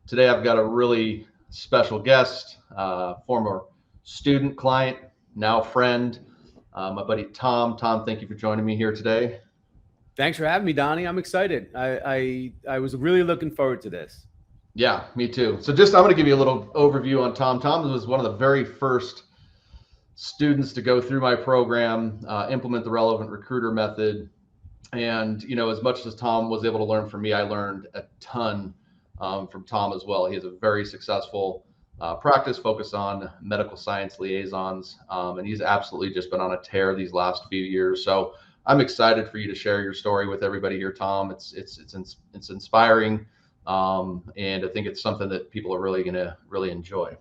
Today I've got a really special guest, former student client, now friend, my buddy Tom. Tom, thank you for joining me here today. Thanks for having me, Donnie. I'm excited. I was really looking forward to this. Yeah, me too. So I'm going to give you a little overview on Tom. Tom was one of the very first students to go through my program, implement the relevant recruiter method. And, as much as Tom was able to learn from me, I learned a ton from Tom as well. He has a very successful practice focused on medical science liaisons. And he's absolutely just been on a tear these last few years. So I'm excited for you to share your story with everybody here, Tom. It's inspiring. And I think it's something that people are really going to really enjoy.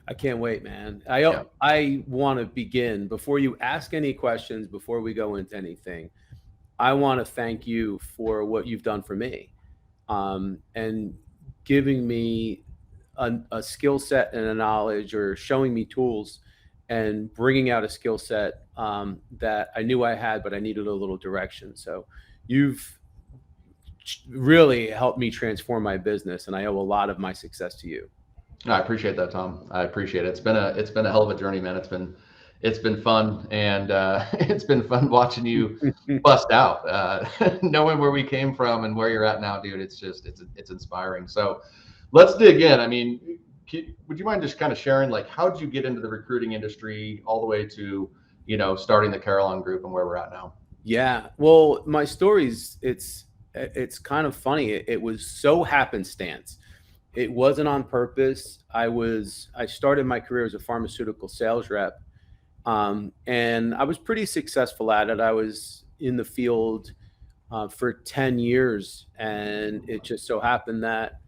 I can't wait, man. Yeah. I want to begin before you ask any questions, before we go into anything. I want to thank you for what you've done for me, and giving me a skill set and a knowledge, or showing me tools and bringing out a skill set that I knew I had, but I needed a little direction. So you've really helped me transform my business, and I owe a lot of my success to you. I appreciate that, Tom. I appreciate it. It's been a hell of a journey, man. It's been fun, and it's been fun watching you bust out, knowing where we came from and where you're at now, dude. It's inspiring. So let's dig in. I mean, would you mind just kind of sharing, like, how did you get into the recruiting industry all the way to, starting the Carolan Group and where we're at now? Yeah. Well, my story's it's kind of funny. It was so happenstance. It wasn't on purpose. I started my career as a pharmaceutical sales rep, and I was pretty successful at it. I was in the field for 10 years, and it just so happened that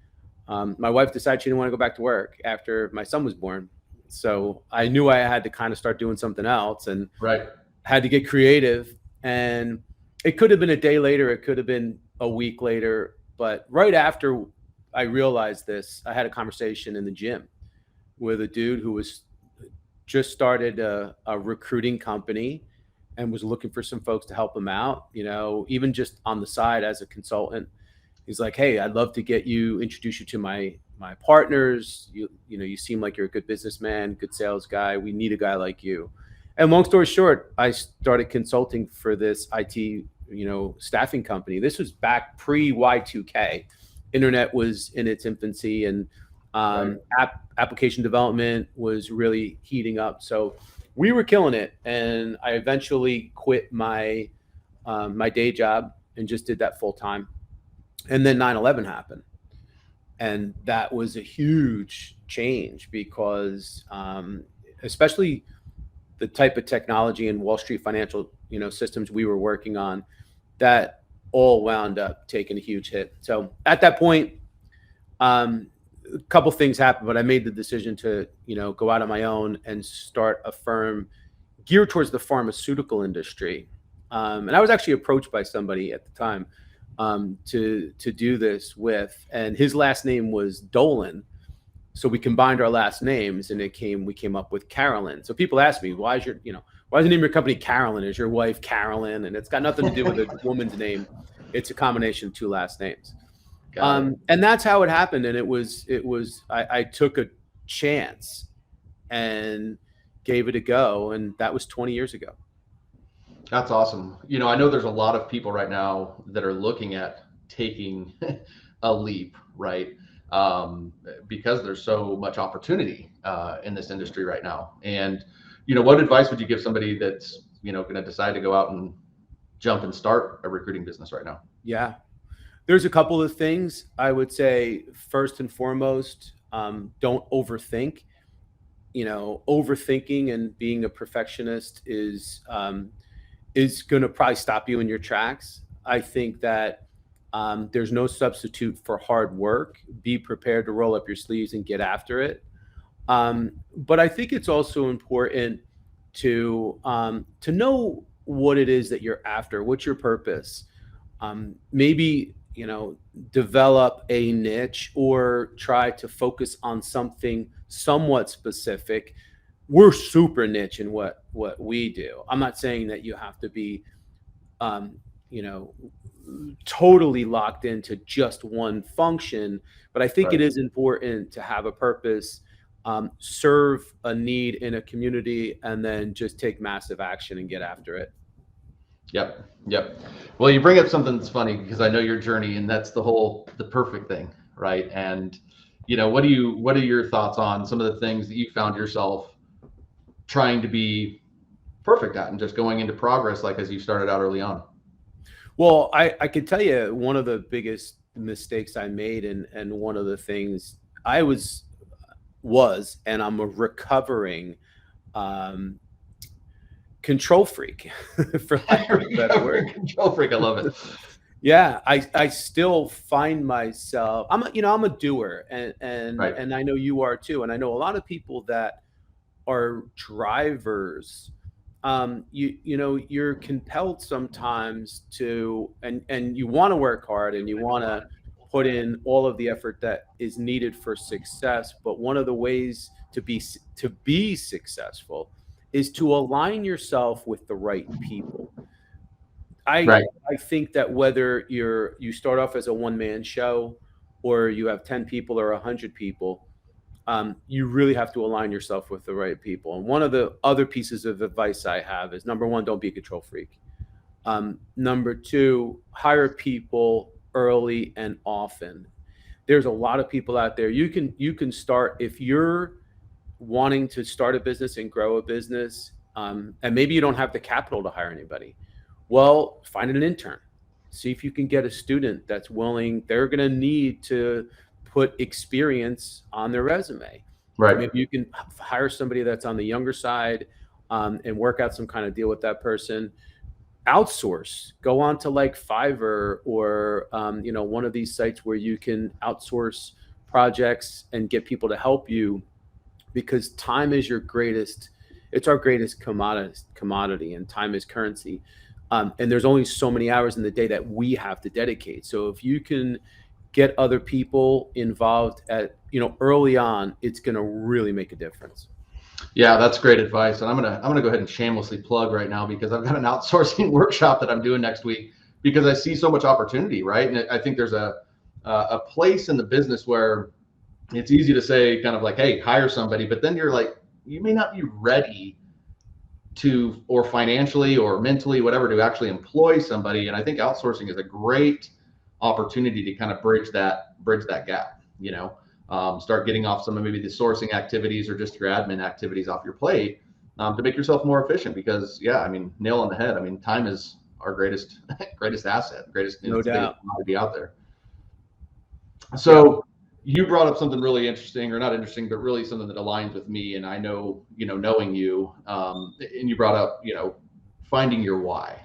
my wife decided she didn't want to go back to work after my son was born. So I knew I had to kind of start doing something else, and Right. had to get creative. And it could have been a day later, it could have been a week later, but right after I realized this, I had a conversation in the gym with a dude who was just started a recruiting company and was looking for some folks to help him out, even just on the side as a consultant. He's like, "Hey, I'd love to introduce you to my partners. You seem like you're a good businessman, good sales guy. We need a guy like you." And long story short, I started consulting for this IT, staffing company. This was back pre Y2K. Internet was in its infancy, and Right. application development was really heating up. So we were killing it, and I eventually quit my day job and just did that full time. And then 9/11 happened, and that was a huge change because, especially the type of technology and Wall Street financial systems we were working on, that all wound up taking a huge hit. So at that point, a couple things happened, but I made the decision to, go out on my own and start a firm geared towards the pharmaceutical industry. And I was actually approached by somebody at the time to do this with, and his last name was Dolan. So we combined our last names, and we came up with Carolan. So people ask me, why is the name of your company Carolan? Is your wife Carolyn? And it's got nothing to do with a woman's name. It's a combination of two last names. And that's how it happened. And I took a chance and gave it a go. And that was 20 years ago. That's awesome. I know there's a lot of people right now that are looking at taking a leap, right? Because there's so much opportunity in this industry right now. And, what advice would you give somebody that's, going to decide to go out and jump and start a recruiting business right now? Yeah. There's a couple of things I would say. First and foremost, don't overthink. Overthinking and being a perfectionist is going to probably stop you in your tracks. I think that there's no substitute for hard work. Be prepared to roll up your sleeves and get after it. But I think it's also important to know what it is that you're after. What's your purpose? Maybe develop a niche or try to focus on something somewhat specific. We're super niche in what we do. I'm not saying that you have to be, totally locked into just one function. But I think it Right. is important to have a purpose, serve a need in a community, and then just take massive action and get after it. Yep. Yep. Well, you bring up something that's funny because I know your journey, and that's the perfect thing, right? And what are your thoughts on some of the things that you found yourself trying to be perfect at and just going into progress, like as you started out early on? Well, I could tell you one of the biggest mistakes I made, and one of the things I was, and I'm a recovering um, control freak, for lack of a better word. Control freak, I love it. Yeah, I still find myself, I'm a doer, Right. and I know you are too, and I know a lot of people that are drivers. You're compelled sometimes to, and you want to work hard and you want to put in all of the effort that is needed for success, but one of the ways to be successful is to align yourself with the right people. I Right. I think that whether you start off as a one man show, or you have 10 people or 100 people, you really have to align yourself with the right people. And one of the other pieces of advice I have is, number one, don't be a control freak. Number two, hire people early and often. There's a lot of people out there. You can start, if you're wanting to start a business and grow a business, and maybe you don't have the capital to hire anybody. Well, find an intern. See if you can get a student that's willing. They're going to need to put experience on their resume. So Right. maybe you can hire somebody that's on the younger side, and work out some kind of deal with that person. Outsource. Go on to like Fiverr, or one of these sites where you can outsource projects and get people to help you, because time is your greatest. It's our greatest commodity, and time is currency. And there's only so many hours in the day that we have to dedicate. So if you can get other people involved at early on, it's going to really make a difference. Yeah, that's great advice. And I'm gonna go ahead and shamelessly plug right now because I've got an outsourcing workshop that I'm doing next week because I see so much opportunity, right? And I think there's a place in the business where it's easy to say kind of like, hey, hire somebody, but then you're like, you may not be ready to, or financially or mentally, whatever, to actually employ somebody. And I think outsourcing is a great opportunity to kind of bridge that gap, start getting off some of maybe the sourcing activities or just your admin activities off your plate, to make yourself more efficient. Because yeah, I mean, nail on the head. I mean, time is our greatest greatest asset, No it's the biggest doubt. commodity out there. Yeah. So you brought up something really interesting, or not interesting, but really something that aligns with me. And I know, knowing you, and you brought up, finding your why.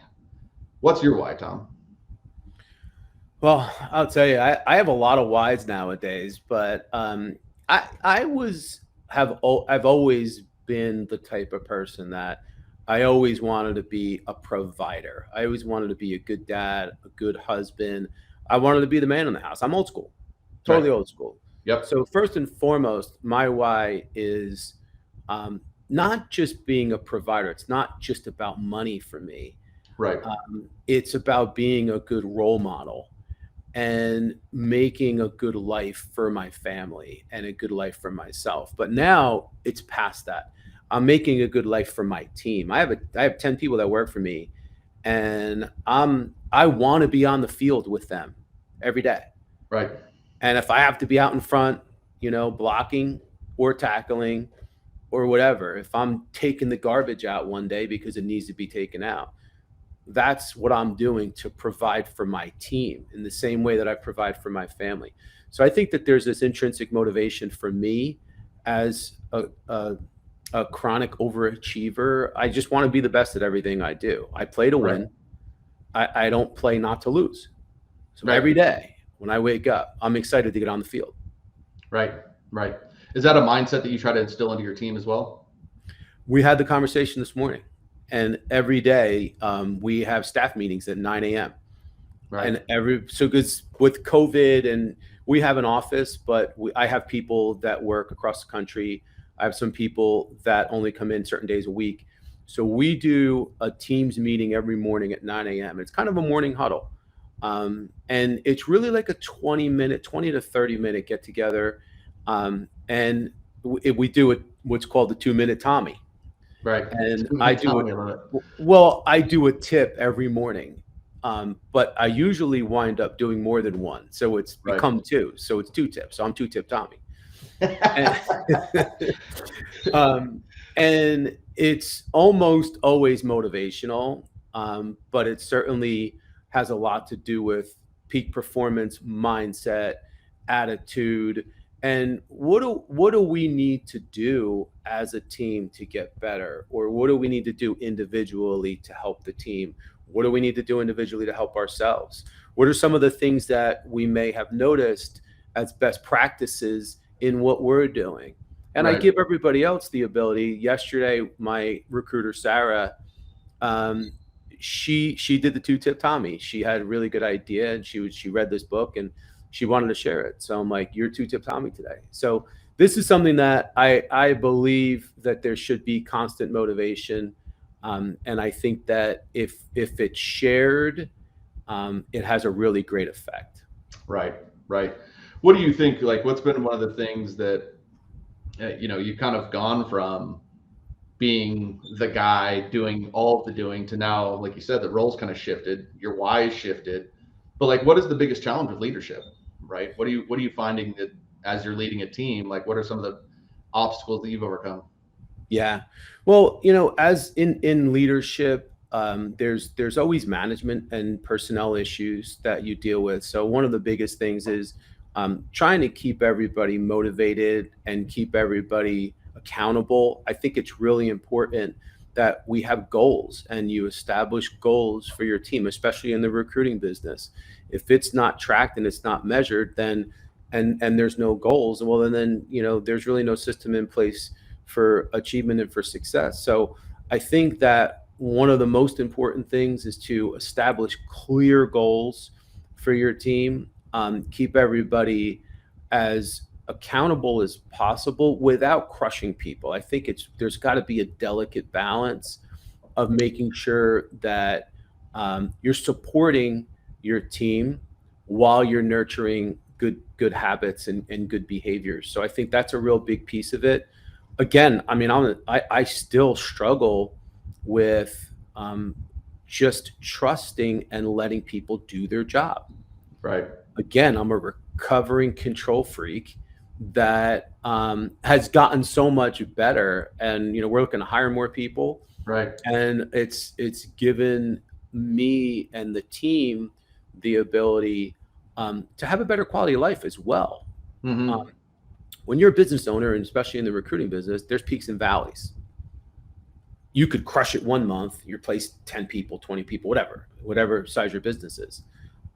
What's your why, Tom? Well, I'll tell you, I have a lot of whys nowadays, but I've always been the type of person that I always wanted to be a provider. I always wanted to be a good dad, a good husband. I wanted to be the man in the house. I'm old school, Right. totally old school. Yep. So first and foremost, my why is, not just being a provider. It's not just about money for me. Right. It's about being a good role model and making a good life for my family and a good life for myself. But now it's past that. I'm making a good life for my team. I have 10 people that work for me, and I want to be on the field with them every day. Right. And if I have to be out in front, blocking or tackling or whatever, if I'm taking the garbage out one day because it needs to be taken out, that's what I'm doing to provide for my team in the same way that I provide for my family. So I think that there's this intrinsic motivation for me as a chronic overachiever. I just want to be the best at everything I do. I play to Right. win. I don't play not to lose. So Right. every day when I wake up, I'm excited to get on the field. Right. Right. Is that a mindset that you try to instill into your team as well? We had the conversation this morning, and every day, we have staff meetings at 9 a.m. Right. And so because with COVID, and we have an office, but I have people that work across the country. I have some people that only come in certain days a week. So we do a Teams meeting every morning at 9 a.m. It's kind of a morning huddle. And it's really like a 20 to 30 minute get together. And we do it, what's called the 2 minute Tommy. Right. And I Two-minute do Tommy, it. I love it. Well, I do a tip every morning. But I usually wind up doing more than one. So it's Right. become two. So it's two tips. So I'm two tip Tommy. And, um, and it's almost always motivational, but it certainly has a lot to do with peak performance, mindset, attitude, and what do we need to do as a team to get better, or what do we need to do individually to help the team? What do we need to do individually to help ourselves? What are some of the things that we may have noticed as best practices in what we're doing? And I Right. give everybody else the ability. Yesterday, my recruiter Sarah, um, she did the two tip Tommy. She had a really good idea, and she read this book and she wanted to share it. So I'm like, you're two tip Tommy today. So this is something that I believe that there should be constant motivation, and I think that if it's shared, it has a really great effect. Right. Right. What do you think? Like, what's been one of the things that you've kind of gone from being the guy doing all of the doing to now, like you said, the roles kind of shifted, your why shifted. But like, what is the biggest challenge with leadership? Right. What are you finding that as you're leading a team? Like, what are some of the obstacles that you've overcome? Yeah. Well, as in leadership, there's always management and personnel issues that you deal with. So one of the biggest things is trying to keep everybody motivated and keep everybody accountable. I think it's really important that we have goals and you establish goals for your team, especially in the recruiting business. If it's not tracked and it's not measured, then and there's no goals, well, then there's really no system in place for achievement and for success. So I think that one of the most important things is to establish clear goals for your team, keep everybody as accountable as possible without crushing people. I think there's got to be a delicate balance of making sure that you're supporting your team while you're nurturing good habits and good behaviors. So I think that's a real big piece of it. Again, I mean, I still struggle with just trusting and letting people do their job. Right. Again, I'm a recovering control freak that has gotten so much better, and we're looking to hire more people, Right. and it's given me and the team the ability to have a better quality of life as well. Um, Mm-hmm. when you're a business owner, and especially in the recruiting business, there's peaks and valleys. You could crush it one month, you replace 10 people, 20 people, whatever size your business is.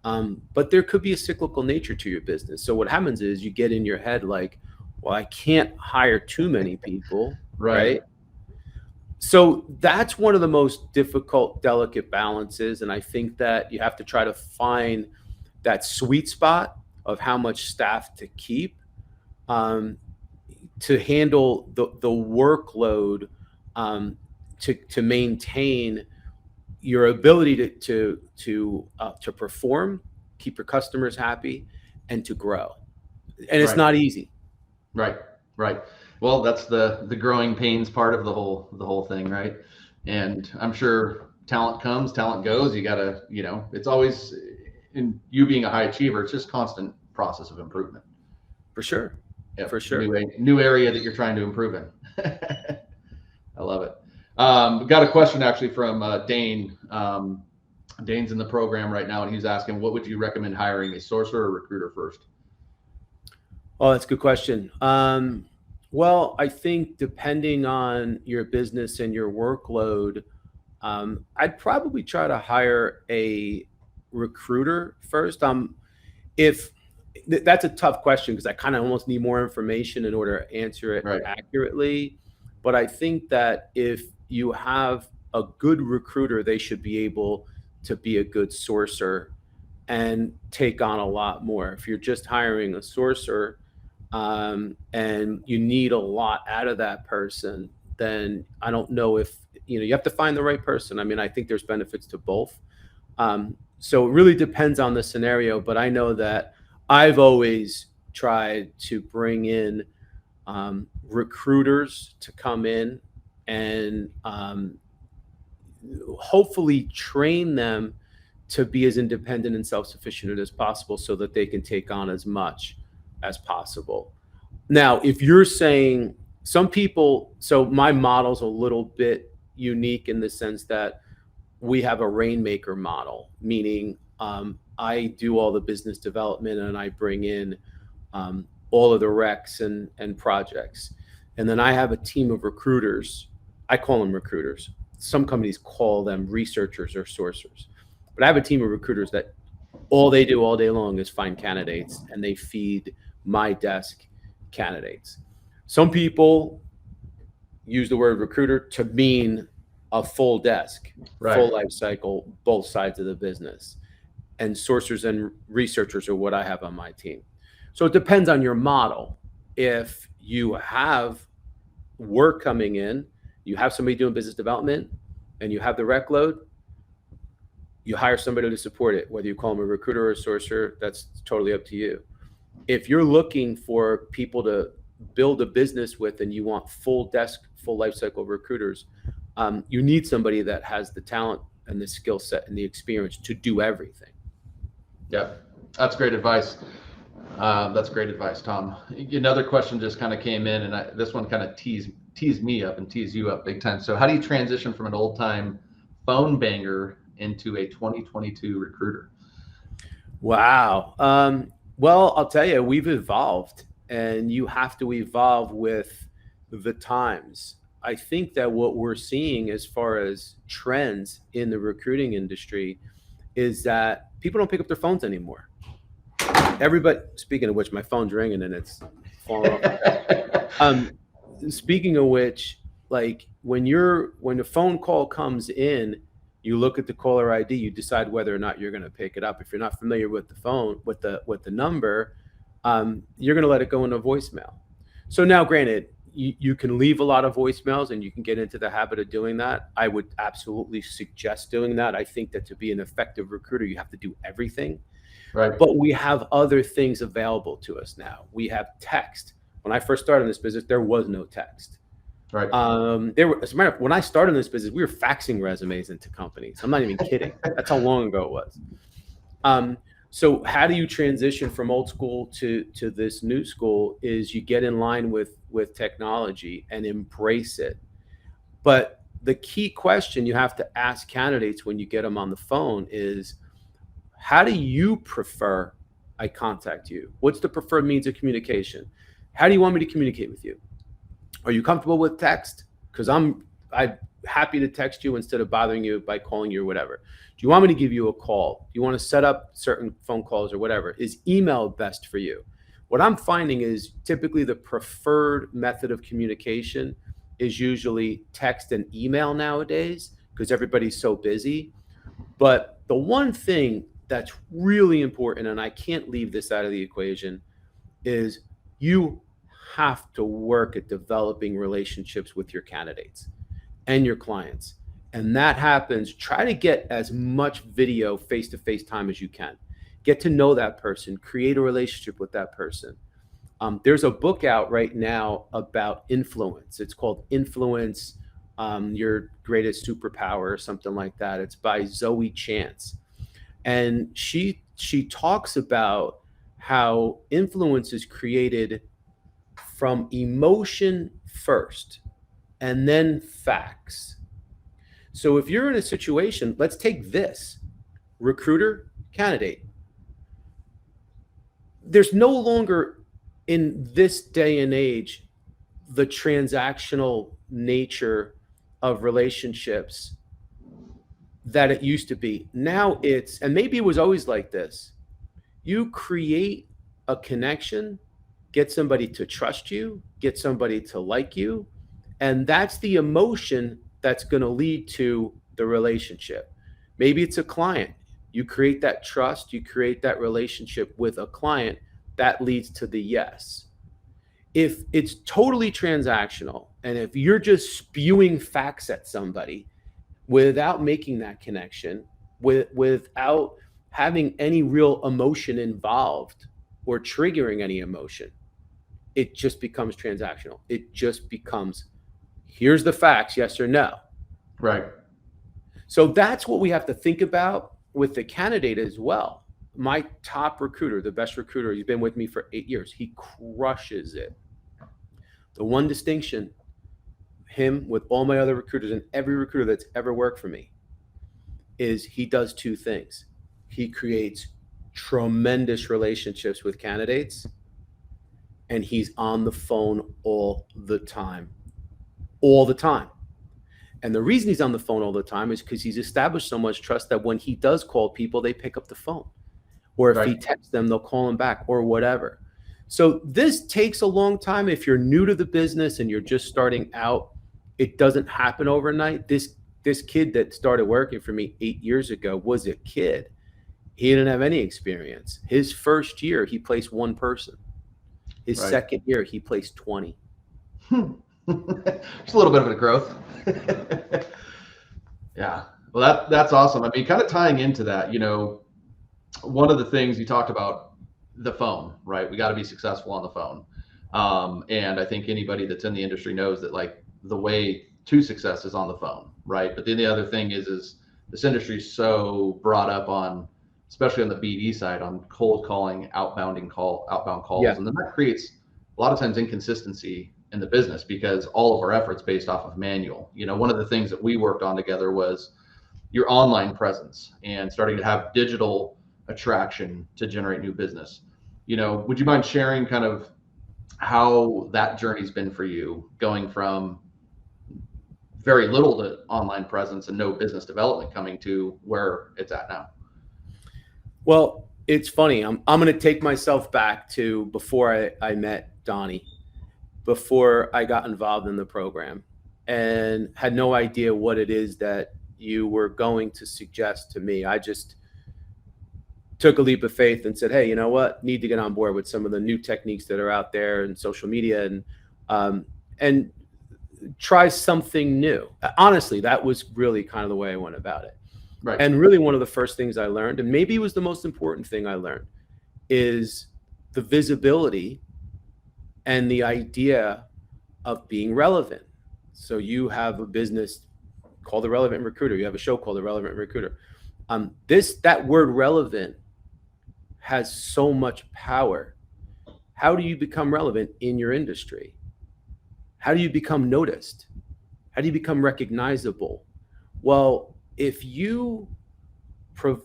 But there could be a cyclical nature to your business. So what happens is you get in your head like, well, I can't hire too many people, Right. right? So that's one of the most difficult, delicate balances. And I think that you have to try to find that sweet spot of how much staff to keep, um, to handle the workload, to maintain your ability to perform, keep your customers happy, and to grow. And it's Right. not easy. Right. Right. Well, that's the growing pains part of the whole thing, right? And I'm sure talent comes, talent goes. You gotta, it's always in you being a high achiever. It's just constant process of improvement. For sure. Yep. For sure. New area that you're trying to improve in. I love it. Got a question actually from Dane. Dane's in the program right now, and he's asking, what would you recommend hiring, a sourcer or recruiter first? Oh, that's a good question. Well, I think depending on your business and your workload, I'd probably try to hire a recruiter first. If That's a tough question because I kind of almost need more information in order to answer it Right. accurately. But I think that if you have a good recruiter, they should be able to be a good sourcer and take on a lot more. If you're just hiring a sourcer, and you need a lot out of that person, then I don't know if you have to find the right person. I mean, I think there's benefits to both. So it really depends on the scenario, but I know that I've always tried to bring in recruiters to come in and hopefully train them to be as independent and self-sufficient as possible so that they can take on as much as possible. Now, if you're saying some people, so my model's a little bit unique in the sense that we have a rainmaker model, meaning I do all the business development and I bring in all of the recs and projects. And then I have a team of recruiters. I call them recruiters. Some companies call them researchers or sourcers. But I have a team of recruiters that all they do all day long is find candidates, and they feed my desk candidates. Some people use the word recruiter to mean a full desk, Right. full life cycle, both sides of the business. And sourcers and researchers are what I have on my team. So it depends on your model. If you have work coming in, you have somebody doing business development, and you have the rec load, you hire somebody to support it. Whether you call them a recruiter or a sourcer, that's totally up to you. If you're looking for people to build a business with and you want full desk, full life cycle recruiters, you need somebody that has the talent and the skill set and the experience to do everything. Yep, that's great advice. That's great advice, Tom. Another question just kind of came in, and this one kind of teased me up and teased you up big time. So how do you transition from an old time phone banger into a 2022 recruiter? Wow. Well, I'll tell you, we've evolved, and you have to evolve with the times. I think that what we're seeing as far as trends in the recruiting industry is that people don't pick up their phones anymore. Everybody, speaking of which, my phone's ringing and it's falling off. Speaking of which, like when the phone call comes in, you look at the caller ID, you decide whether or not you're going to pick it up. If you're not familiar with the phone, with the number, you're going to let it go into voicemail. So now, granted, you can leave a lot of voicemails and you can get into the habit of doing that. I would absolutely suggest doing that. I think that to be an effective recruiter, you have to do everything. Right. But we have other things available to us now. We have text. When I first started in this business, there was no text. Right. As a matter of fact, when I started in this business, we were faxing resumes into companies. I'm not even kidding. That's how long ago it was. So how do you transition from old school to this new school is you get in line with technology and embrace it. But the key question you have to ask candidates when you get them on the phone is, how do you prefer I contact you? What's the preferred means of communication? How do you want me to communicate with you? Are you comfortable with text? Because I'm happy to text you instead of bothering you by calling you or whatever. Do you want me to give you a call? Do you want to set up certain phone calls or whatever? Is email best for you? What I'm finding is typically the preferred method of communication is usually text and email nowadays because everybody's so busy. But the one thing that's really important, and I can't leave this out of the equation, is you have to work at developing relationships with your candidates and your clients. And that happens, try to get as much video face-to-face time as you can. Get to know that person, create a relationship with that person. There's a book out right now about influence. It's called Influence, Your Greatest Superpower or something like that. It's by Zoe Chance. And she talks about how influence is created from emotion first and then facts. So if you're in a situation, let's take this recruiter candidate. There's no longer in this day and age the transactional nature of relationships that it used to be. Now it's, and maybe it was always like this, you create a connection, get somebody to trust you, get somebody to like you, and that's the emotion that's going to lead to the relationship. Maybe it's a client. You create that trust, you create that relationship with a client, that leads to the yes. If it's totally transactional, and if you're just spewing facts at somebody without making that connection, without having any real emotion involved or triggering any emotion, it just becomes transactional. It just becomes, here's the facts, yes or no. Right. So that's what we have to think about with the candidate as well. My top recruiter, the best recruiter, he's been with me for 8 years. He crushes it. The one distinction, him with all my other recruiters and every recruiter that's ever worked for me, is he does two things. He creates tremendous relationships with candidates, and he's on the phone all the time. All the time. And the reason he's on the phone all the time is because he's established so much trust that when he does call people, they pick up the phone. Or if he texts them, they'll call him back or whatever. So this takes a long time. If you're new to the business and you're just starting out, it doesn't happen overnight. This kid that started working for me 8 years ago was a kid. He didn't have any experience. His first year, he placed one person. His second year, he placed 20. Just a little bit of a growth. Yeah. Well, that's awesome. I mean, kind of tying into that, one of the things you talked about, the phone, right? We got to be successful on the phone. And I think anybody that's in the industry knows that, like, the way to success is on the phone, right? But then the other thing is this industry is so brought up on, especially on the BD side, on cold calling, outbound calls. Yeah. And then that creates a lot of times inconsistency in the business because all of our efforts based off of manual. One of the things that we worked on together was your online presence and starting to have digital attraction to generate new business. Would you mind sharing kind of how that journey's been for you, going from very little to online presence and no business development coming to where it's at now? Well, it's funny. I'm going to take myself back to before I met Donnie, before I got involved in the program, and had no idea what it is that you were going to suggest to me. I just took a leap of faith and said, hey, you know what? Need to get on board with some of the new techniques that are out there in social media and try something new. Honestly, that was really kind of the way I went about it. Right. And really one of the first things I learned, and maybe it was the most important thing I learned, is the visibility and the idea of being relevant. So you have a business called The Relevant Recruiter. You have a show called The Relevant Recruiter. That word relevant has so much power. How do you become relevant in your industry? How do you become noticed? How do you become recognizable? Well, if you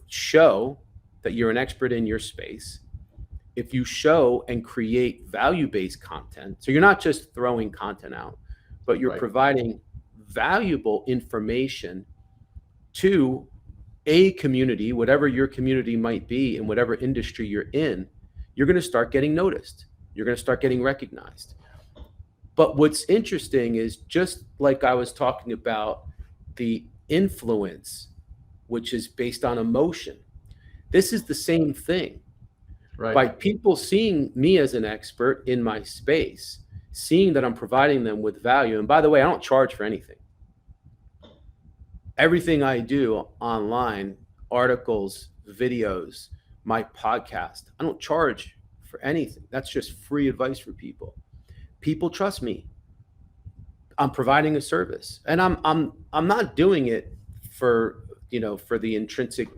show that you're an expert in your space, if you show and create value-based content, so you're not just throwing content out, but you're providing valuable information to a community, whatever your community might be in whatever industry you're in, you're going to start getting noticed. You're going to start getting recognized. But what's interesting is, just like I was talking about the influence, which is based on emotion, this is the same thing. Right. By people seeing me as an expert in my space, seeing that I'm providing them with value. And by the way, I don't charge for anything. Everything I do online, articles, videos, my podcast, I don't charge for anything. That's just free advice for people. People trust me. I'm providing a service, and I'm not doing it for the intrinsic,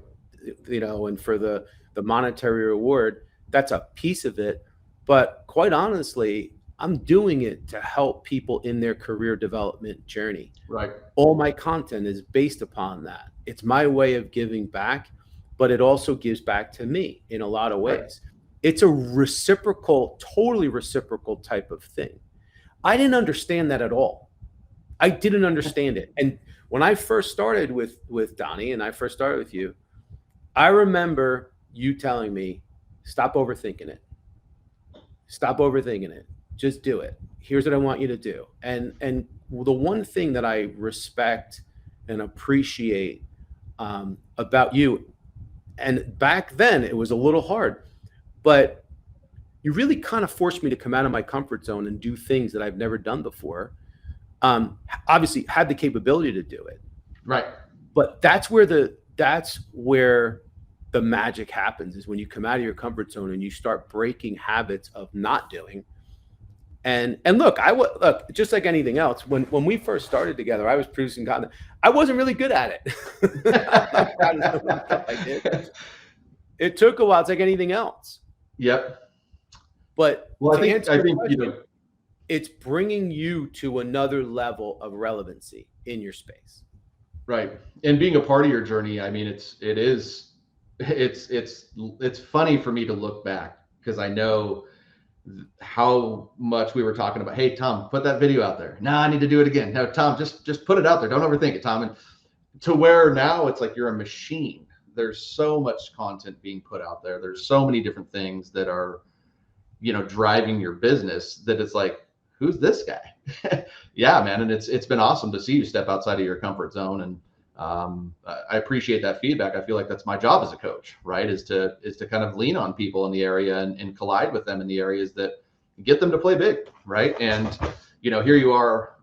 and for the monetary reward. That's a piece of it, but quite honestly, I'm doing it to help people in their career development journey. Right. All my content is based upon that. It's my way of giving back, but it also gives back to me in a lot of ways. Right. It's a totally reciprocal type of thing. I didn't understand that at all. I didn't understand it. And when I first started with Donnie and I first started with you, I remember you telling me, stop overthinking it. Stop overthinking it. Just do it. Here's what I want you to do. And the one thing that I respect and appreciate about you, and back then it was a little hard, but you really kind of forced me to come out of my comfort zone and do things that I've never done before. Obviously had the capability to do it. Right. But that's where the magic happens is when you come out of your comfort zone and you start breaking habits of not doing. And look, look, just like anything else, when we first started together, I was producing content. I wasn't really good at it. I'm proud of some of the stuff I did. It took a while. It's like anything else. Yep. But well, to answer your question, you know, it's bringing you to another level of relevancy in your space. Right. And being a part of your journey, I mean, it's funny for me to look back because I know how much we were talking about, hey, Tom, put that video out there. Nah, I need to do it again. No, Tom, just put it out there. Don't overthink it, Tom. And to where now it's like you're a machine. There's so much content being put out there. There's so many different things that are, you know, driving your business that it's like, who's this guy? Yeah, man. And it's been awesome to see you step outside of your comfort zone. And I appreciate that feedback. I feel like that's my job as a coach, right? Is to kind of lean on people in the area and collide with them in the areas that get them to play big, right? And, you know, here you are,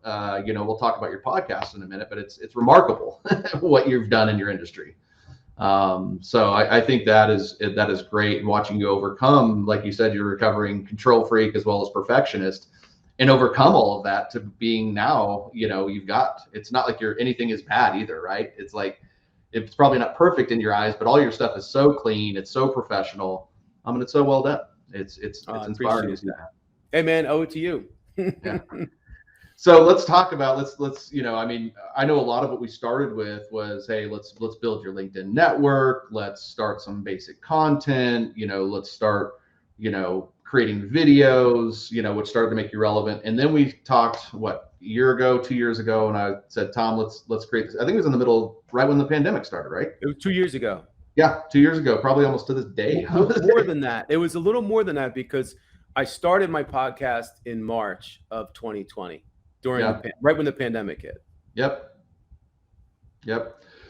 you know, we'll talk about your podcast in a minute, but it's remarkable what you've done in your industry. So I think that is great. And watching you overcome, like you said, you're a recovering control freak as well as perfectionist, and overcome all of that to being now, you know, it's not like anything is bad either, right? It's like, it's probably not perfect in your eyes, but all your stuff is so clean. It's so professional. And it's so well done. It's inspiring to see that. Hey man, owe it to you. Yeah. So let's talk about, let's, you know, I mean, I know a lot of what we started with was, hey, let's build your LinkedIn network. Let's start some basic content, you know, let's start, you know, creating videos, you know, which started to make you relevant. And then we talked, a year ago, 2 years ago, and I said, Tom, let's create this. I think it was in the middle, right when the pandemic started, right? It was 2 years ago. Yeah, 2 years ago, probably almost to this day. More than that. It was a little more than that because I started my podcast in March of 2020 right when the pandemic hit. Yep.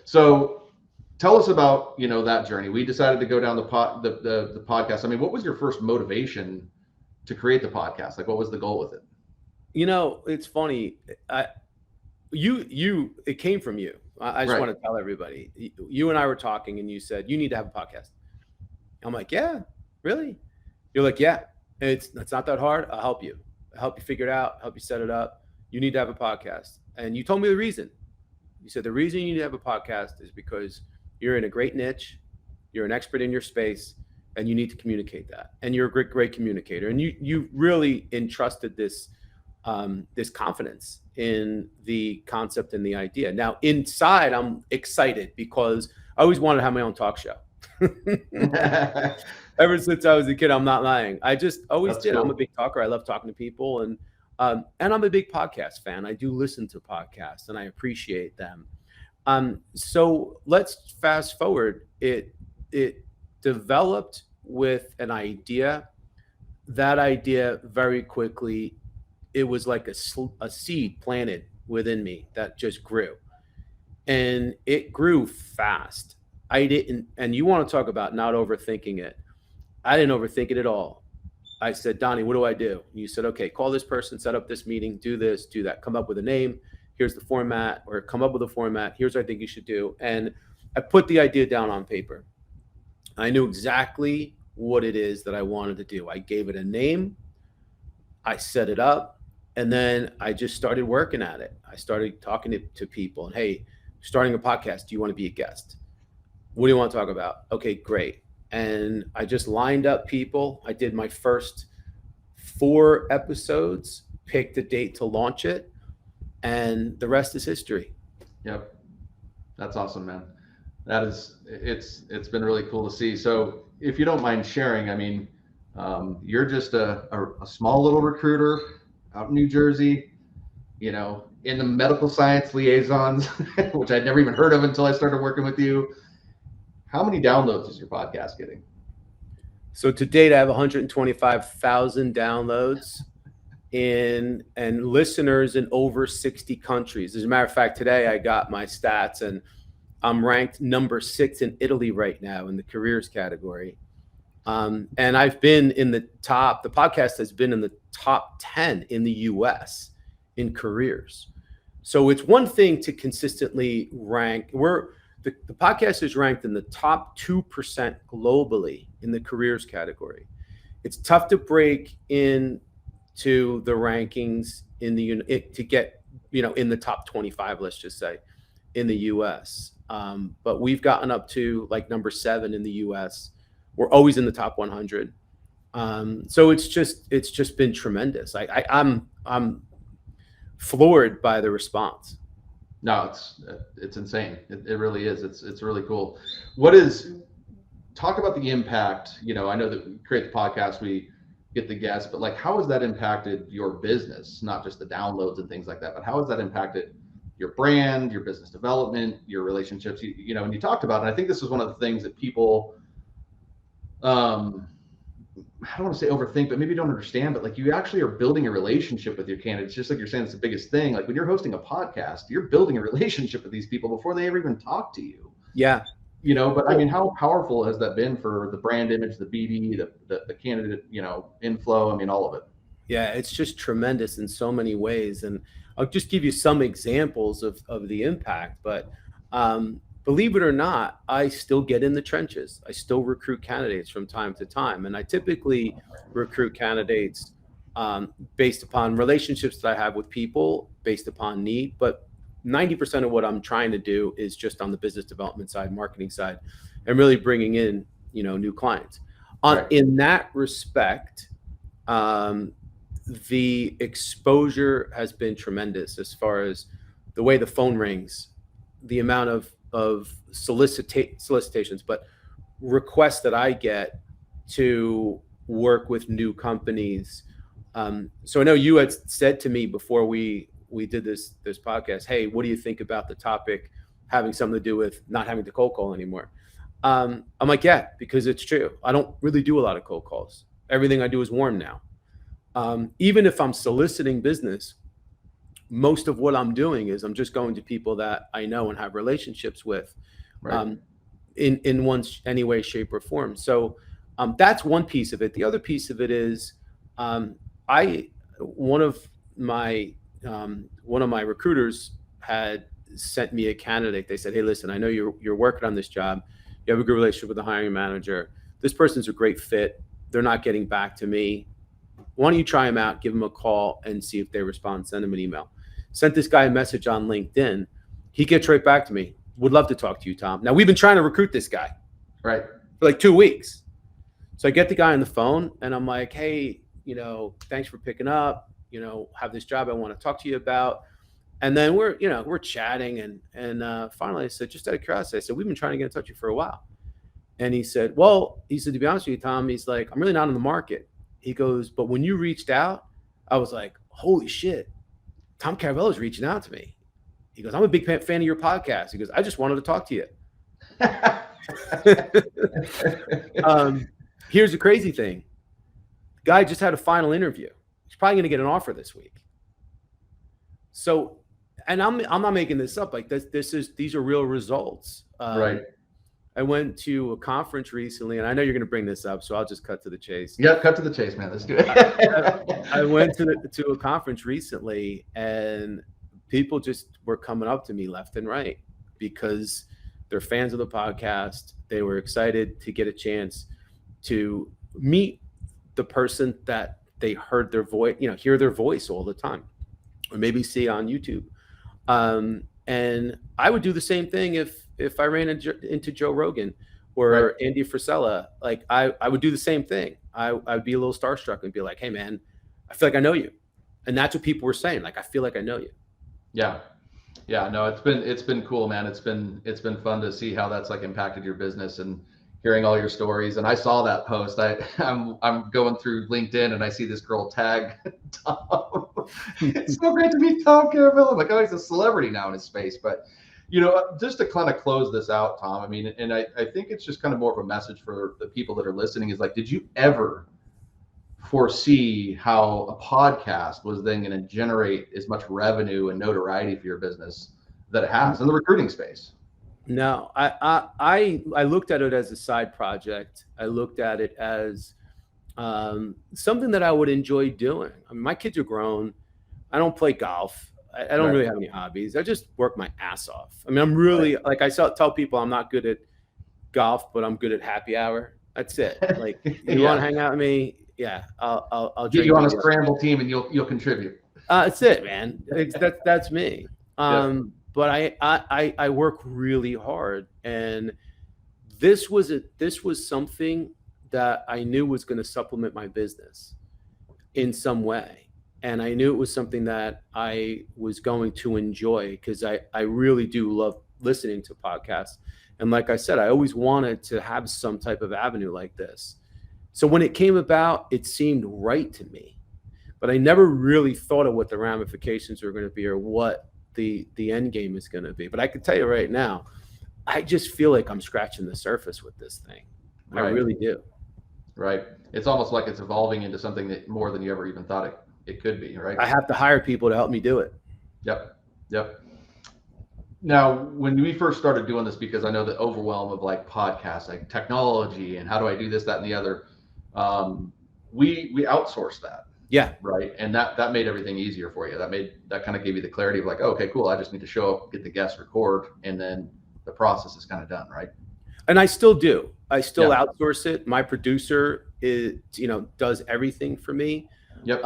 So tell us about, you know, that journey. We decided to go down the podcast. I mean, what was your first motivation to create the podcast? Like, what was the goal with it? You know, it's funny. It came from you. I just want to tell everybody. You and I were talking, and you said you need to have a podcast. I'm like, yeah, really? You're like, yeah. It's not that hard. I'll help you. I'll help you figure it out. Help you set it up. You need to have a podcast. And you told me the reason. You said the reason you need to have a podcast is because you're in a great niche, you're an expert in your space, and you need to communicate that. And you're a great communicator. And you really entrusted this confidence in the concept and the idea. Now, inside, I'm excited because I always wanted to have my own talk show. Ever since I was a kid, I'm not lying. I just always did. Cool. I'm a big talker. I love talking to people, and I'm a big podcast fan. I do listen to podcasts, and I appreciate them. So let's fast forward. It developed with an idea. That idea very quickly, it was like a seed planted within me that just grew, and it grew fast. And you want to talk about not overthinking it. I didn't overthink it at all. I said, Donnie, what do I do? And you said, okay, call this person, set up this meeting, do this, do that, come up with a name. Here's the format, or come up with a format. Here's what I think you should do. And I put the idea down on paper. I knew exactly what it is that I wanted to do. I gave it a name. I set it up. And then I just started working at it. I started talking to people. And hey, starting a podcast, do you want to be a guest? What do you want to talk about? Okay, great. And I just lined up people. I did my first 4 episodes, picked a date to launch it, and the rest is history. Yep. That's awesome, man. It's been really cool to see. So if you don't mind sharing, I mean, you're just a small little recruiter out in New Jersey, you know, in the medical science liaisons, which I'd never even heard of until I started working with you. How many downloads is your podcast getting? So to date, I have 125,000 downloads and listeners in over 60 countries. As a matter of fact, today I got my stats and I'm ranked number 6 in Italy right now in the careers category. And I've been in the podcast has been in the top 10 in the US in careers. So it's one thing to consistently rank. the podcast is ranked in the top 2% globally in the careers category. It's tough to break into the rankings to get, in the top 25, let's just say, in the US. But we've gotten up to like number 7 in the US. We're always in the top 100. So it's just been tremendous. I'm floored by the response. No, it's insane. It really is. It's really cool. Talk about the impact. I know that we create the podcast, we get the guests, but like, how has that impacted your business? Not just the downloads and things like that, but how has that impacted your brand, your business development, your relationships? And you talked about it. And I think this is one of the things that people, I don't want to say overthink, but maybe don't understand, but like, you actually are building a relationship with your candidates. Just like you're saying, it's the biggest thing. Like when you're hosting a podcast, you're building a relationship with these people before they ever even talk to you. Yeah. But I mean, how powerful has that been for the brand image, the BD, the candidate, inflow? I mean, all of it. Yeah, it's just tremendous in so many ways. And I'll just give you some examples of the impact. But believe it or not, I still get in the trenches. I still recruit candidates from time to time. And I typically recruit candidates based upon relationships that I have with people, based upon need. But 90% of what I'm trying to do is just on the business development side, marketing side, and really bringing in, new clients. Right. In that respect, the exposure has been tremendous as far as the way the phone rings, the amount of solicitations, but requests that I get to work with new companies. So I know you had said to me before we did this podcast, hey, what do you think about the topic having something to do with not having to cold call anymore? I'm like, yeah, because it's true. I don't really do a lot of cold calls. Everything I do is warm now. Even if I'm soliciting business, most of what I'm doing is I'm just going to people that I know and have relationships with, Right. in any way, shape, or form. So that's one piece of it. The other piece of it is one of my recruiters had sent me a candidate. They said, hey, listen, I know you're working on this job. You have a good relationship with the hiring manager. This person's a great fit. They're not getting back to me. Why don't you try them out, give them a call and see if they respond, send them an email. Sent this guy a message on LinkedIn. He gets right back to me. Would love to talk to you, Tom. Now, we've been trying to recruit this guy Right. for like 2 weeks. So I get the guy on the phone and I'm like, hey, thanks for picking up, have this job I want to talk to you about. And then we're chatting and finally I said, just out of curiosity, I said, we've been trying to get in touch with you for a while. And he said, to be honest with you, Tom, he's like, I'm really not on the market. He goes, but when you reached out, I was like, holy shit, Tom Caravela's reaching out to me. He goes, I'm a big fan of your podcast. He goes, I just wanted to talk to you. Here's the crazy thing. The guy just had a final interview. He's probably going to get an offer this week. So, and I'm not making this up. Like these are real results. Right. I went to a conference recently, and I know you're going to bring this up, so I'll just cut to the chase. Yeah, cut to the chase, man. Let's do it. I went to a conference recently, and people just were coming up to me left and right because they're fans of the podcast. They were excited to get a chance to meet the person that they heard their voice, hear their voice all the time, or maybe see on YouTube. And I would do the same thing if I ran into Joe Rogan or Right. Andy Frisella. Like I would do the same thing. I'd be a little starstruck and be like, hey man, I feel like I know you. And that's what people were saying. Like, I feel like I know you. Yeah. No, it's been cool, man. It's been fun to see how that's like impacted your business and hearing all your stories. And I saw that post. I'm going through LinkedIn and I see this girl tag Tom. It's so great to meet Tom Caravela. I'm like, oh, he's a celebrity now in his space. But just to kind of close this out, Tom, I mean, and I think it's just kind of more of a message for the people that are listening is like, did you ever foresee how a podcast was then going to generate as much revenue and notoriety for your business that it has in the recruiting space? No, I looked at it as a side project. I looked at it as something that I would enjoy doing. I mean, my kids are grown. I don't play golf. I don't really have any hobbies. I just work my ass off. I mean, I'm really like I tell people I'm not good at golf, but I'm good at happy hour. That's it. Like you want to hang out with me? Yeah, I'll get drink you on a scramble team and you'll contribute. That's it, man. That's me. But I work really hard, and this was something that I knew was going to supplement my business in some way, and I knew it was something that I was going to enjoy because I really do love listening to podcasts, and like I said, I always wanted to have some type of avenue like this. So when it came about, it seemed right to me, but I never really thought of what the ramifications were going to be or what the end game is going to be. But I can tell you right now, I just feel like I'm scratching the surface with this thing. I really do. Right. It's almost like it's evolving into something that more than you ever even thought it could be, right? I have to hire people to help me do it. Yep. Now, when we first started doing this, because I know the overwhelm of like podcasts, like technology and how do I do this, that, and the other, we outsourced that. Yeah. Right. And that made everything easier for you. That kind of gave you the clarity of like, oh, okay, cool. I just need to show up, get the guests, record, and then the process is kind of done. Right. And I still do. I still outsource it. My producer does everything for me. Yep.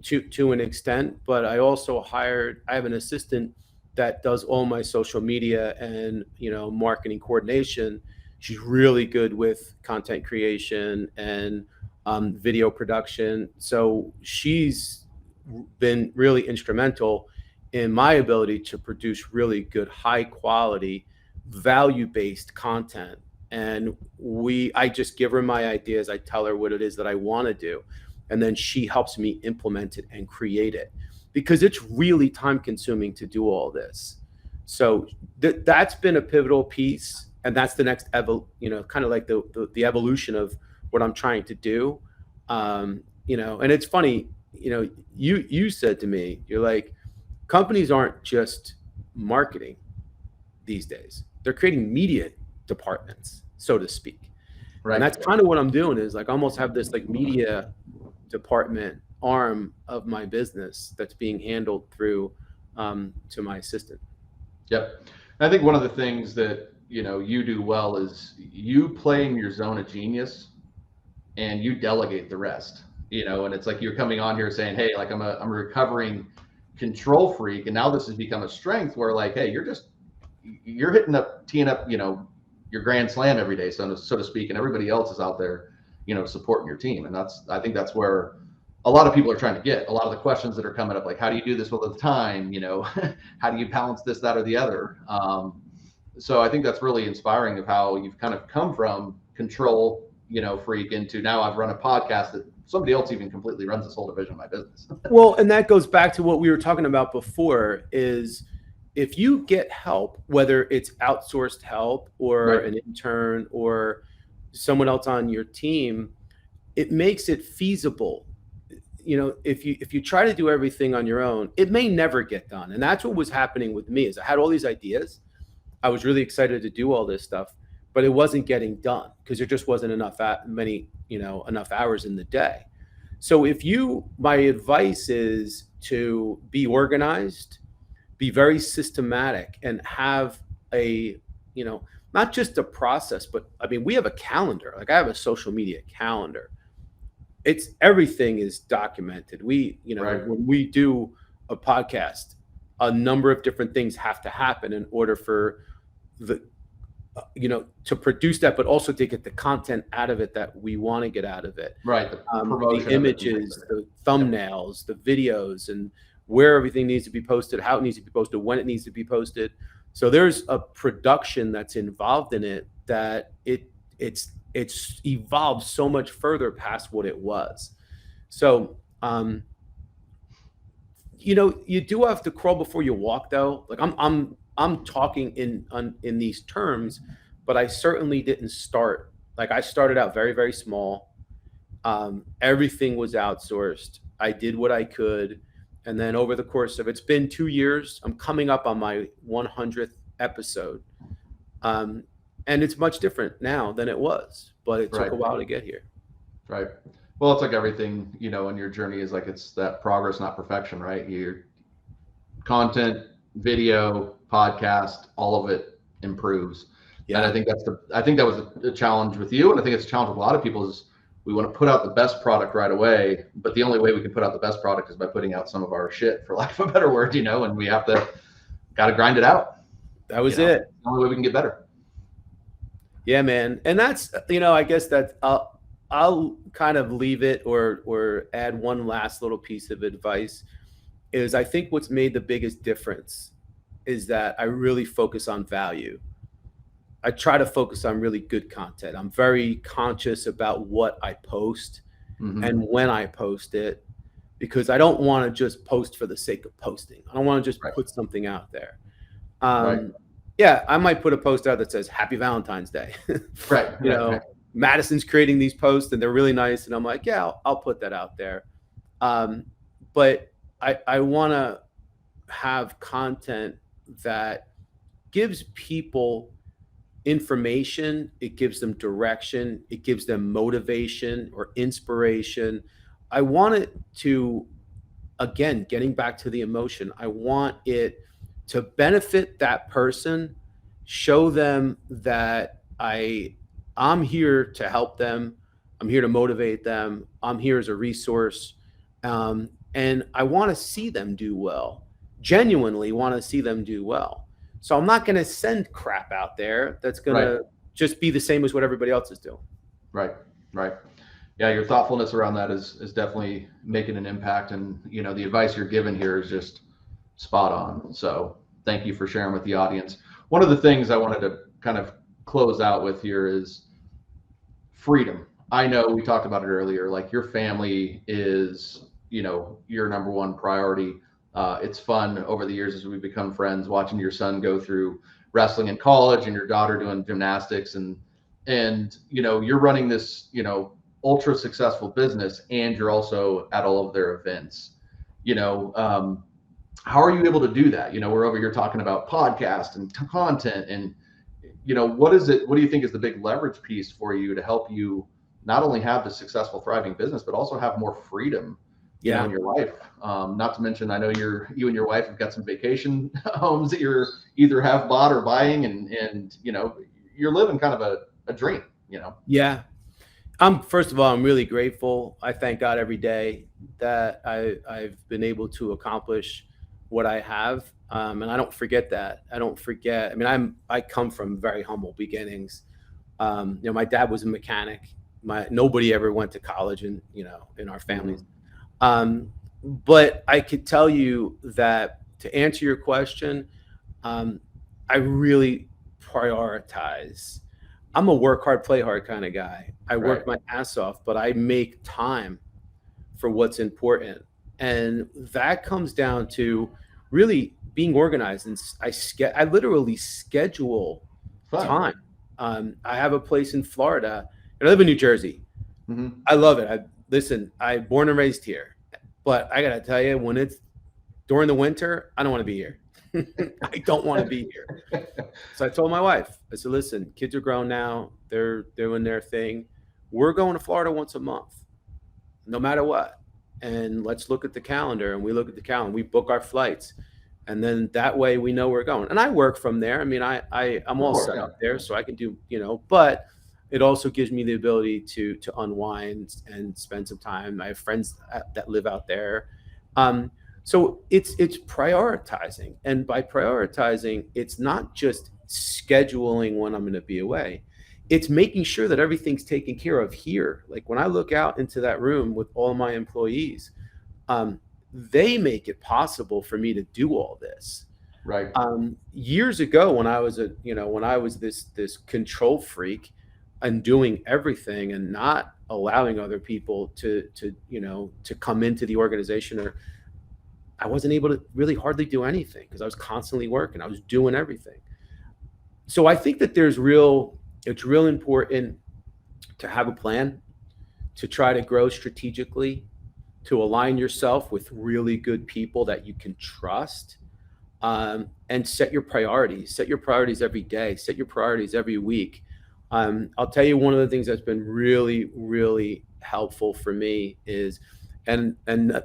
To an extent, but I also I have an assistant that does all my social media and, marketing coordination. She's really good with content creation and video production. So she's been really instrumental in my ability to produce really good, high quality, value-based content. And I just give her my ideas. I tell her what it is that I want to do. And then she helps me implement it and create it, because it's really time consuming to do all this. So that's been a pivotal piece. And that's the next, kind of like the evolution of what I'm trying to do. And it's funny, you said to me, you're like, companies aren't just marketing these days. They're creating media departments, so to speak. Right. And that's kind of what I'm doing is like almost have this like media department arm of my business that's being handled through to my assistant. Yep. I think one of the things that, you do well is you play in your zone of genius and you delegate the rest, and it's like you're coming on here saying, hey, like I'm a recovering control freak. And now this has become a strength where like, hey, you're teeing up, your grand slam every day, so to speak, and everybody else is out there, supporting your team. And I think that's where a lot of people are trying to get a lot of the questions that are coming up, like, how do you do this all the time? How do you balance this, that, or the other? So I think that's really inspiring of how you've kind of come from control, freak into now I've run a podcast that somebody else even completely runs this whole division of my business. Well, and that goes back to what we were talking about before is if you get help, whether it's outsourced help or an intern or someone else on your team, it makes it feasible. If you try to do everything on your own, it may never get done. And that's what was happening with me is I had all these ideas. I was really excited to do all this stuff, but it wasn't getting done because there just wasn't enough hours in the day. So my advice is to be organized, be very systematic, and have not just a process, but I mean, we have a calendar. Like I have a social media calendar. Everything is documented. When we do a podcast, a number of different things have to happen in order for to produce that, but also to get the content out of it that we want to get out of it. Right. The images, the thumbnails, the videos, and where everything needs to be posted, how it needs to be posted, when it needs to be posted. So there's a production that's involved in it that it's evolved so much further past what it was. So, you do have to crawl before you walk, though. Like I'm talking in these terms, but I certainly didn't start. Like I started out very, very small. Everything was outsourced. I did what I could. And then over the course of, it's been 2 years, I'm coming up on my 100th episode. And it's much different now than it was, but it took a while to get here. Right. Well, it's like everything, in your journey is like, it's that progress, not perfection, right? You're content, video, podcast, all of it improves. Yeah. And I think that was a challenge with you. And I think it's a challenge with a lot of people is we want to put out the best product right away, but the only way we can put out the best product is by putting out some of our shit, for lack of a better word, and we got to grind it out. That was it. The only way we can get better. Yeah, man. And that's, I guess that I'll kind of leave it or add one last little piece of advice is I think what's made the biggest difference is that I really focus on value. I try to focus on really good content. I'm very conscious about what I post and when I post it, because I don't want to just post for the sake of posting. I don't want to just put something out there. Yeah, I might put a post out that says Happy Valentine's Day. Madison's creating these posts and they're really nice. And I'm like, yeah, I'll put that out there. But I want to have content that gives people information, it gives them direction, it gives them motivation or inspiration. I want it to, again, getting back to the emotion, I want it to benefit that person, show them that I'm here to help them, I'm here to motivate them, I'm here as a resource, and I want to see them do well, genuinely want to see them do well. So I'm not going to send crap out there that's going to just be the same as what everybody else is doing. Right. Yeah, your thoughtfulness around that is definitely making an impact. And, the advice you're giving here is just spot on. So thank you for sharing with the audience. One of the things I wanted to kind of close out with here is freedom. I know we talked about it earlier, like your family is, your number one priority. It's fun over the years as we become friends, watching your son go through wrestling in college and your daughter doing gymnastics and you're running this, ultra successful business and you're also at all of their events. How are you able to do that? We're over here talking about podcast and content and, what do you think is the big leverage piece for you to help you not only have the successful, thriving business, but also have more freedom in your life? Not to mention, I know you and your wife have got some vacation homes that you're either have bought or buying, and you're living kind of a dream. Yeah. First of all, I'm really grateful. I thank God every day that I've been able to accomplish what I have, and I don't forget that. I don't forget. I mean, I come from very humble beginnings. My dad was a mechanic. Nobody ever went to college, in our families. But I could tell you that to answer your question, I really prioritize. I'm a work hard, play hard kind of guy. I work my ass off, but I make time for what's important. And that comes down to really being organized. And I literally schedule time. I have a place in Florida and I live in New Jersey. I love it. I'm born and raised here. But I got to tell you, when it's during the winter, I don't want to be here. I don't want to be here. So I told my wife, I said, listen, kids are grown now. They're doing their thing. We're going to Florida once a month, no matter what. And let's look at the calendar. And we look at the calendar. We book our flights. And then that way we know we're going. And I work from there. I mean, I'm all set up there, so I can do, but it also gives me the ability to unwind and spend some time. I have friends that live out there. So it's prioritizing. And by prioritizing, it's not just scheduling when I'm going to be away. It's making sure that everything's taken care of here. Like when I look out into that room with all my employees, they make it possible for me to do all this. Right. Years ago, when I was this control freak, and doing everything and not allowing other people to come into the organization, or I wasn't able to really hardly do anything because I was constantly working. I was doing everything. So I think that it's real important to have a plan, to try to grow strategically, to align yourself with really good people that you can trust, and set your priorities. Set your priorities every day. Set your priorities every week. I'll tell you one of the things that's been really, really helpful for me is, and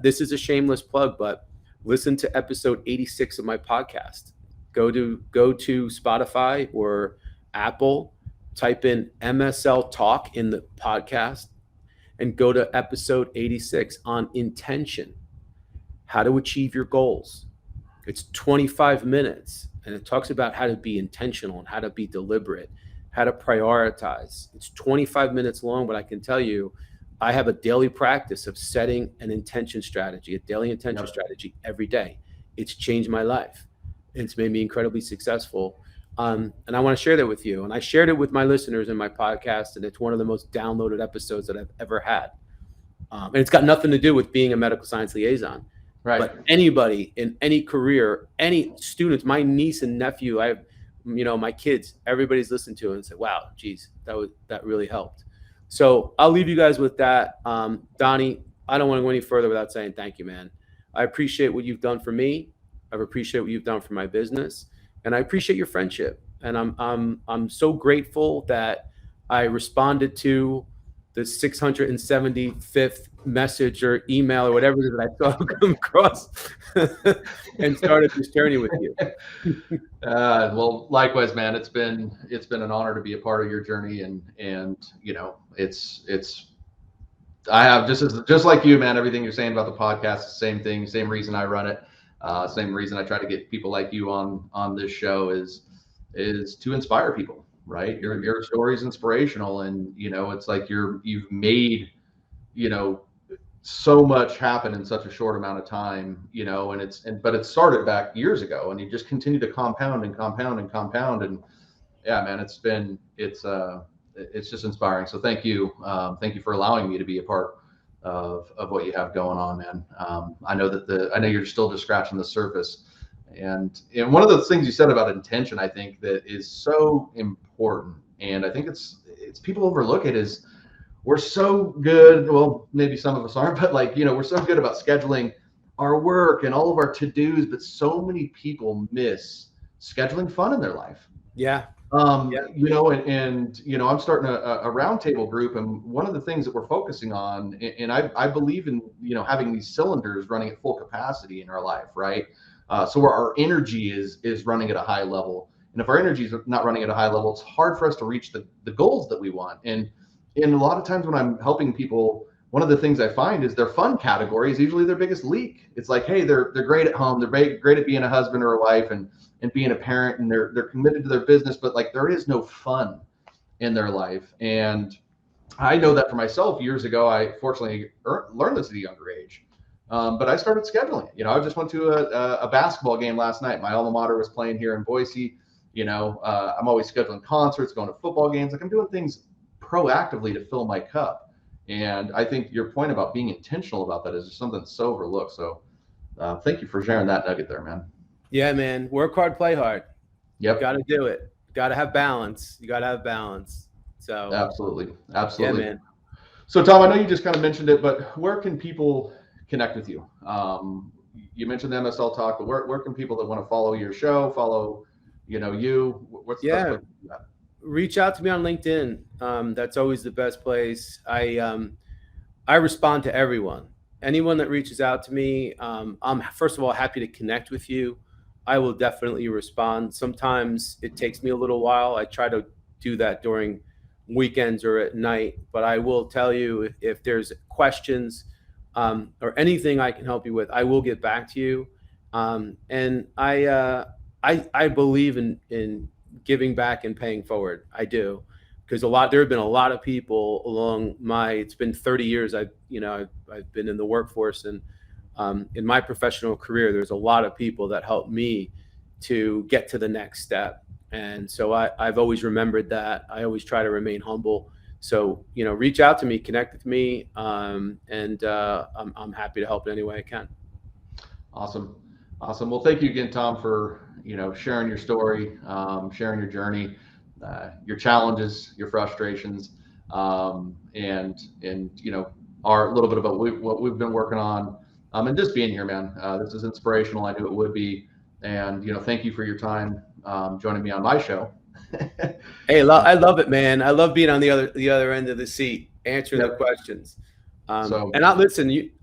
this is a shameless plug, but listen to episode 86 of my podcast. Go to Spotify or Apple, type in MSL Talk in the podcast, and go to episode 86 on intention, how to achieve your goals. It's 25 minutes, and it talks about how to be intentional and how to be deliberate, how to prioritize. It's 25 minutes long, but I can tell you, I have a daily practice of setting an intention strategy, a daily intention strategy every day. It's changed my life. It's made me incredibly successful. And I want to share that with you. And I shared it with my listeners in my podcast, and it's one of the most downloaded episodes that I've ever had. And it's got nothing to do with being a medical science liaison. Right. But anybody in any career, any students, my niece and nephew, I have, my kids, everybody's listened to it and said, wow, geez, that really helped. So I'll leave you guys with that. Donnie, I don't want to go any further without saying thank you, man. I appreciate what you've done for me. I appreciate what you've done for my business, and I appreciate your friendship. And I'm so grateful that I responded to the 675th message or email or whatever that I saw come across and started this journey with you. Well, likewise, man. It's been an honor to be a part of your journey, and I have just like you, man. Everything you're saying about the podcast, same thing, same reason I run it, same reason I try to get people like you on this show is to inspire people. Right, your story is inspirational, and it's like you've made so much happen in such a short amount of time, but it started back years ago, and you just continue to compound and compound and compound, and yeah, man, it's just inspiring. So thank you for allowing me to be a part of what you have going on, man. I know you're still just scratching the surface. And one of the things you said about intention, I think that is so important, and I think it's people overlook it, is we're so good. Well, maybe some of us aren't, but we're so good about scheduling our work and all of our to-dos, but so many people miss scheduling fun in their life. Yeah. I'm starting a roundtable group, and one of the things that we're focusing on, and I believe in having these cylinders running at full capacity in our life, right? So where our energy is running at a high level. And if our energy is not running at a high level, it's hard for us to reach the goals that we want. And a lot of times when I'm helping people, one of the things I find is their fun category is usually their biggest leak. It's like, hey, they're great at home. They're great at being a husband or a wife and being a parent, and they're committed to their business, but there is no fun in their life. And I know that for myself years ago. I fortunately learned this at a younger age. But I started scheduling it. I just went to a basketball game last night. My alma mater was playing here in Boise. I'm always scheduling concerts, going to football games. I'm doing things proactively to fill my cup. And I think your point about being intentional about that is just something that's so overlooked. So thank you for sharing that nugget there, man. Yeah, man. Work hard, play hard. Yep. Got to do it. Got to have balance. You got to have balance. So absolutely. Yeah, man. So Tom, I know you just kind of mentioned it, but where can people connect with you? You mentioned the MSL Talk, but where can people that want to follow your show, follow you, what's the best place to do that? Reach out to me on LinkedIn. That's always the best place. I respond to everyone. Anyone that reaches out to me, I'm first of all happy to connect with you. I will definitely respond. Sometimes it takes me a little while. I try to do that during weekends or at night, but I will tell you if there's questions or anything I can help you with, I will get back to you. And I believe in giving back and paying forward. I do, because there have been a lot of people along it's been 30 years. I've been in the workforce, and in my professional career, there's a lot of people that helped me to get to the next step. And so I've always remembered that. I always try to remain humble. So, reach out to me, connect with me, and I'm happy to help in any way I can. Awesome. Well, thank you again, Tom, for sharing your story, sharing your journey, your challenges, your frustrations, and our little bit about what we've been working on, and just being here, man. This is inspirational. I knew it would be, and thank you for your time joining me on my show. Hey, I love it, man. I love being on the other end of the seat, answering the questions. And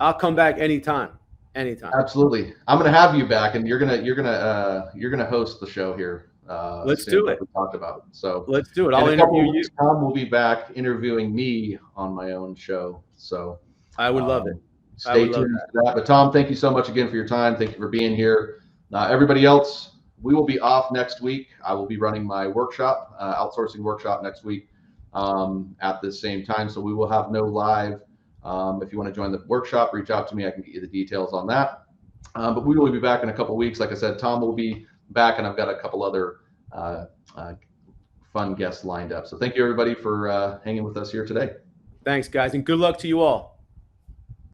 I'll come back anytime. Anytime. Absolutely. I'm going to have you back, and you're gonna host the show here. Let's soon, do like it. we talked about. So Let's do it. in I'll a couple interview of you. weeks, Tom will be back interviewing me on my own show. So I would love it. I stay would love tuned that. for that. But Tom, thank you so much again for your time. Thank you for being here. Everybody else, we will be off next week. I will be running my workshop, outsourcing workshop next week at the same time. So we will have no live. If you want to join the workshop, reach out to me. I can get you the details on that. But we will be back in a couple of weeks. Like I said, Tom will be back, and I've got a couple other fun guests lined up. So thank you, everybody, for hanging with us here today. Thanks, guys, and good luck to you all.